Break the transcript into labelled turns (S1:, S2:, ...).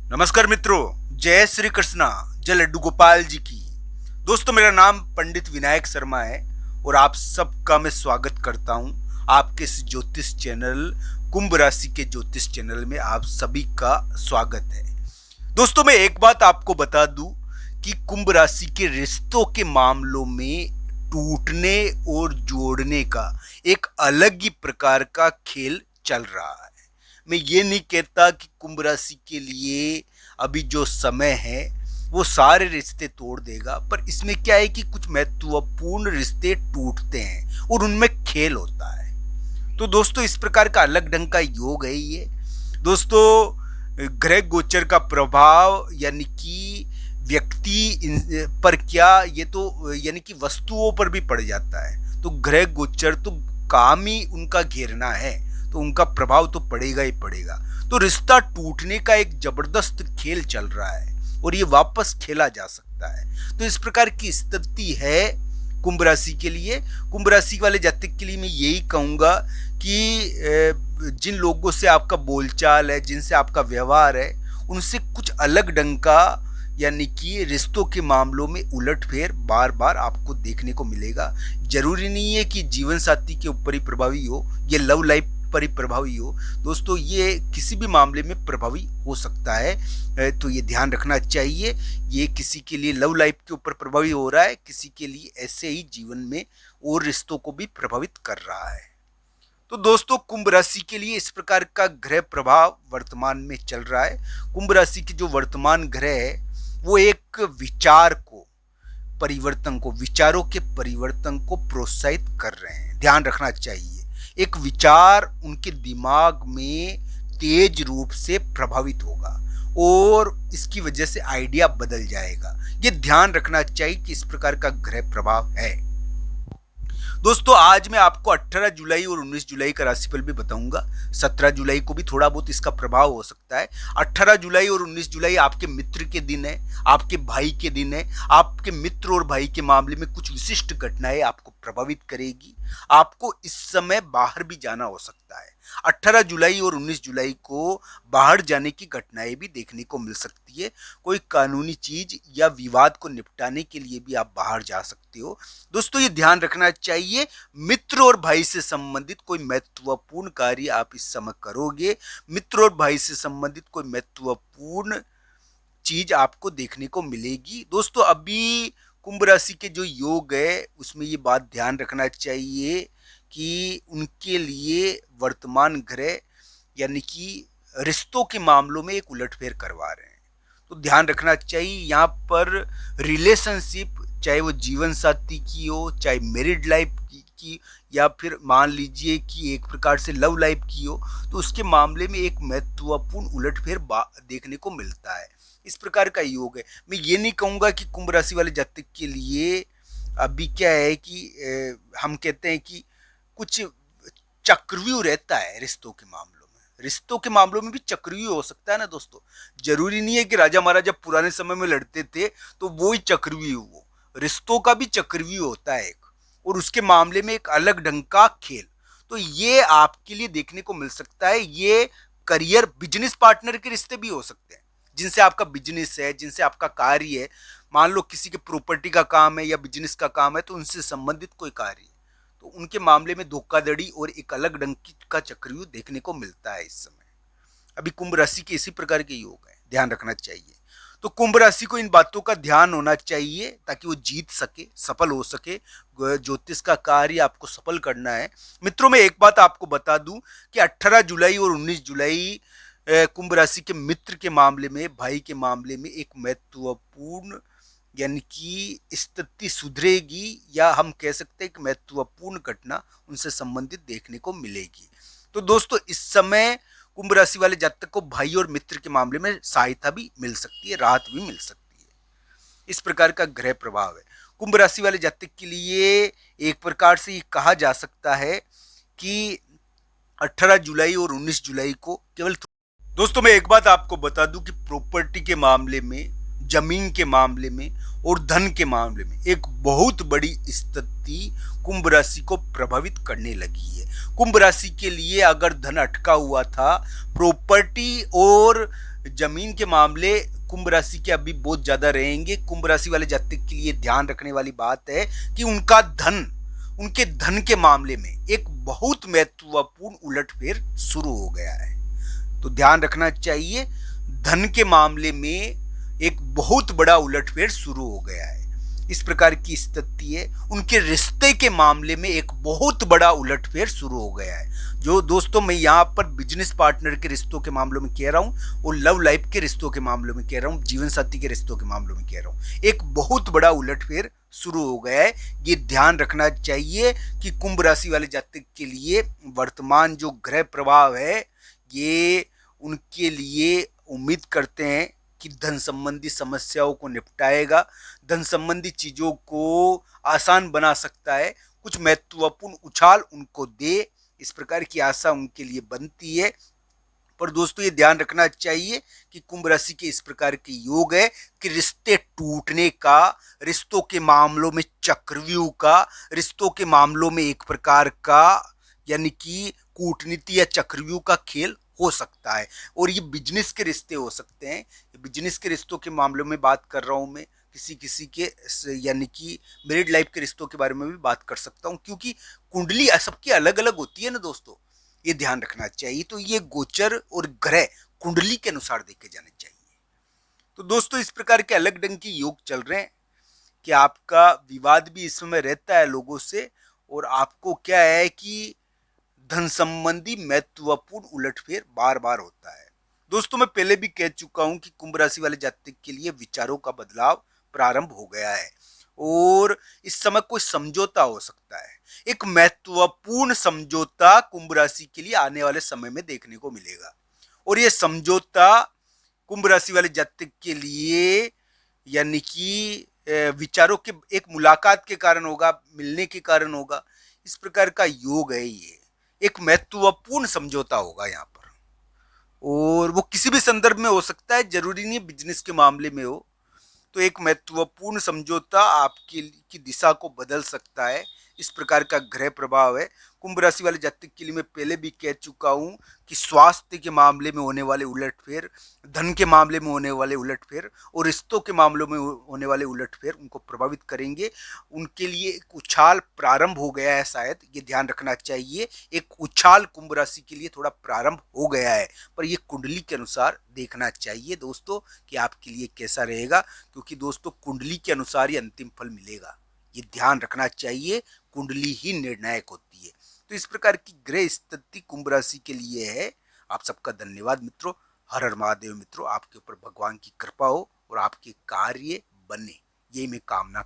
S1: नमस्कार मित्रों, जय श्री कृष्णा, जय लड्डू गोपाल जी की। दोस्तों, मेरा नाम पंडित विनायक शर्मा है और आप सबका मैं स्वागत करता हूं आपके इस ज्योतिष चैनल कुंभ राशि के ज्योतिष चैनल में। आप सभी का स्वागत है। दोस्तों, मैं एक बात आपको बता दूं कि कुंभ राशि के रिश्तों के मामलों में टूटने और जोड़ने का एक अलग ही प्रकार का खेल चल रहा है। मैं ये नहीं कहता कि कुंभ राशि के लिए अभी जो समय है वो सारे रिश्ते तोड़ देगा, पर इसमें क्या है कि कुछ महत्वपूर्ण रिश्ते टूटते हैं और उनमें खेल होता है। तो दोस्तों, इस प्रकार का अलग ढंग का योग है ये। दोस्तों, ग्रह गोचर का प्रभाव यानी कि व्यक्ति पर क्या, ये तो यानी कि वस्तुओं पर भी पड़ जाता है। तो ग्रह गोचर तो काम ही उनका घेरना है, तो उनका प्रभाव तो पड़ेगा ही पड़ेगा। तो रिश्ता टूटने का एक जबरदस्त खेल चल रहा है और ये वापस खेला जा सकता है। तो इस प्रकार की स्थिति है कुंभ राशि के लिए। कुंभ राशि वाले जातक के लिए मैं यही कहूंगा कि जिन लोगों से आपका बोलचाल है, जिनसे आपका व्यवहार है, उनसे कुछ अलग ढंग का यानी कि रिश्तों के मामलों में उलटफेर बार बार आपको देखने को मिलेगा। जरूरी नहीं है कि जीवन साथी के ऊपर ही प्रभावी हो, ये लव लाइफ पर ही प्रभावी हो। दोस्तों, ये किसी भी मामले में प्रभावी हो सकता है, तो ये ध्यान रखना चाहिए। ये किसी के लिए लव लाइफ के ऊपर प्रभावी हो रहा है, किसी के लिए ऐसे ही जीवन में और रिश्तों को भी प्रभावित कर रहा है। तो दोस्तों, कुंभ राशि के लिए इस प्रकार का ग्रह प्रभाव वर्तमान में चल रहा है। कुंभ राशि के जो वर्तमान ग्रह है वो एक विचार को परिवर्तन को विचारों के परिवर्तन को प्रोत्साहित कर रहे हैं। ध्यान रखना चाहिए, एक विचार उनके दिमाग में तेज रूप से प्रभावित होगा और इसकी वजह से आइडिया बदल जाएगा। ये ध्यान रखना चाहिए कि इस प्रकार का ग्रह प्रभाव है। दोस्तों, आज मैं आपको 18 जुलाई और 19 जुलाई का राशिफल भी बताऊंगा। 17 जुलाई को भी थोड़ा बहुत इसका प्रभाव हो सकता है। 18 जुलाई और 19 जुलाई आपके मित्र के दिन है, आपके भाई के दिन है। आपके मित्र और भाई के मामले में कुछ विशिष्ट घटनाएं आपको प्रभावित करेगी। आपको इस समय बाहर भी जाना हो सकता है। 18 जुलाई और 19 जुलाई को बाहर जाने की घटनाएं भी देखने को मिल सकती है। कोई कानूनी चीज या विवाद को निपटाने के लिए भी आप बाहर जा सकते हो। दोस्तों, ये ध्यान रखना चाहिए, मित्र और भाई से संबंधित कोई महत्वपूर्ण कार्य आप इस समय करोगे। मित्र और भाई से संबंधित कोई महत्वपूर्ण चीज आपको देखने को मिलेगी। दोस्तों, अभी कुंभ राशि के जो योग है उसमें ये बात ध्यान रखना चाहिए कि उनके लिए वर्तमान ग्रह यानी कि रिश्तों के मामलों में एक उलटफेर करवा रहे हैं। तो ध्यान रखना चाहिए यहाँ पर रिलेशनशिप, चाहे वो जीवन साथी की हो, चाहे मैरिड लाइफ की या फिर मान लीजिए कि एक प्रकार से लव लाइफ की हो, तो उसके मामले में एक महत्वपूर्ण उलटफेर देखने को मिलता है। इस प्रकार का योग है। मैं ये नहीं कहूंगा कि कुंभ राशि वाले जातक के लिए अभी क्या है कि हम कहते हैं कि कुछ चक्रव्यूह रहता है रिश्तों के मामलों में। रिश्तों के मामलों में भी चक्रव्यूह हो सकता है ना दोस्तों। जरूरी नहीं है कि राजा महाराजा पुराने समय में लड़ते थे तो वो ही चक्रव्यूह हो। रिश्तों का भी चक्रव्यूह होता है एक, और उसके मामले में एक अलग ढंग का खेल। तो ये आपके लिए देखने को मिल सकता है। ये करियर बिजनेस पार्टनर के रिश्ते भी हो सकते हैं, जिनसे आपका बिजनेस है, जिनसे आपका कार्य है। मान लो किसी के प्रॉपर्टी का काम है या बिजनेस का काम है, तो उनसे संबंधित कोई कार्य है, तो उनके मामले में धोखाधड़ी और एक अलग ढंग का चक्रव्यूह देखने को मिलता है इस समय। अभी कुंभ राशि के इसी प्रकार के योग है, ध्यान रखना चाहिए। तो कुंभ राशि को इन बातों का ध्यान होना चाहिए ताकि वो जीत सके, सफल हो सके। ज्योतिष का कार्य आपको सफल करना है। मित्रों, मैं एक बात आपको बता दूं कि 18 जुलाई और 19 जुलाई कुंभ राशि के मित्र के मामले में, भाई के मामले में एक महत्वपूर्ण यानी कि स्थिति सुधरेगी, या हम कह सकते हैं कि महत्वपूर्ण घटना उनसे संबंधित देखने को मिलेगी। तो दोस्तों, इस समय कुंभ राशि वाले जातक को भाई और मित्र के मामले में सहायता भी मिल सकती है, राहत भी मिल सकती है। इस प्रकार का ग्रह प्रभाव है कुंभ राशि वाले जातक के लिए। एक प्रकार से ये कहा जा सकता है कि 18 जुलाई और 19 जुलाई को केवल। दोस्तों, मैं एक बात आपको बता दूं कि प्रॉपर्टी के मामले में, जमीन के मामले में और धन के मामले में एक बहुत बड़ी स्थिति कुंभ राशि को प्रभावित करने लगी है। कुंभ राशि के लिए अगर धन अटका हुआ था, प्रॉपर्टी और जमीन के मामले कुंभ राशि के अभी बहुत ज्यादा रहेंगे। कुंभ राशि वाले जातक के लिए ध्यान रखने वाली बात है कि उनके धन के मामले में एक बहुत महत्वपूर्ण उलटफेर शुरू हो गया है। तो ध्यान रखना चाहिए, धन के मामले में एक बहुत बड़ा उलटफेर शुरू हो गया है। इस प्रकार की स्थिति है। उनके रिश्ते के मामले में एक बहुत बड़ा उलटफेर शुरू हो गया है। जो दोस्तों मैं यहाँ पर बिजनेस पार्टनर के रिश्तों के मामलों में कह रहा हूँ और लव लाइफ के रिश्तों के मामलों में कह रहा हूँ, जीवन साथी के रिश्तों के मामलों में कह रहा हूँ, एक बहुत बड़ा उलटफेर शुरू हो गया है। ये ध्यान रखना चाहिए कि कुंभ राशि वाले जातक के लिए वर्तमान जो ग्रह प्रभाव है ये उनके लिए उम्मीद करते हैं कि धन संबंधी समस्याओं को निपटाएगा, धन संबंधी चीजों को आसान बना सकता है, कुछ महत्वपूर्ण उछाल उनको दे, इस प्रकार की आशा उनके लिए बनती है। पर दोस्तों ये ध्यान रखना चाहिए कि कुंभ राशि के इस प्रकार के योग है कि रिश्ते टूटने का, रिश्तों के मामलों में चक्रव्यूह का, रिश्तों के मामलों में एक प्रकार का यानी कि कूटनीति या चक्रव्यूह का खेल हो सकता है। और ये बिजनेस के रिश्ते हो सकते हैं। बिजनेस के रिश्तों के मामलों में बात कर रहा हूं मैं, किसी किसी के यानी कि मैरिड लाइफ के रिश्तों के बारे में भी बात कर सकता हूं, क्योंकि कुंडली सबकी अलग अलग होती है ना दोस्तों, ये ध्यान रखना चाहिए। तो ये गोचर और ग्रह कुंडली के अनुसार देखे जाने चाहिए। तो दोस्तों इस प्रकार के अलग ढंग के योग चल रहे हैं कि आपका विवाद भी इस समय रहता है लोगों से, और आपको क्या है कि धन संबंधी महत्वपूर्ण उलटफेर बार बार होता है। दोस्तों मैं पहले भी कह चुका हूं कि कुंभ राशि वाले जातक के लिए विचारों का बदलाव प्रारंभ हो गया है और इस समय कोई समझौता हो सकता है। एक महत्वपूर्ण समझौता कुंभ राशि के लिए आने वाले समय में देखने को मिलेगा और यह समझौता कुंभ राशि वाले जातक के लिए यानी कि विचारों के एक मुलाकात के कारण होगा, मिलने के कारण होगा। इस प्रकार का योग है। ये एक महत्वपूर्ण समझौता होगा यहाँ पर, और वो किसी भी संदर्भ में हो सकता है, जरूरी नहीं बिजनेस के मामले में हो। तो एक महत्वपूर्ण समझौता आपकी की दिशा को बदल सकता है। इस प्रकार का ग्रह प्रभाव है। कुंभ राशि वाले जातक के लिए मैं पहले भी कह चुका हूं कि स्वास्थ्य के मामले में होने वाले उलटफेर, धन के मामले में होने वाले उलटफेर और रिश्तों के मामलों में होने वाले उलटफेर उनको प्रभावित करेंगे। उनके लिए एक उछाल प्रारंभ हो गया है, शायद ये ध्यान रखना चाहिए। एक उछाल कुंभ राशि के लिए थोड़ा प्रारंभ हो गया है, पर ये कुंडली के अनुसार देखना चाहिए दोस्तों कि आपके लिए कैसा रहेगा, क्योंकि दोस्तों कुंडली के अनुसार ही अंतिम फल मिलेगा। ये ध्यान रखना चाहिए, कुंडली ही निर्णायक होती है। तो इस प्रकार की ग्रह स्थिति कुंभ राशि के लिए है। आप सबका धन्यवाद मित्रों। हर हर महादेव मित्रों, आपके ऊपर भगवान की कृपा हो और आपके कार्य बने, यही मैं कामना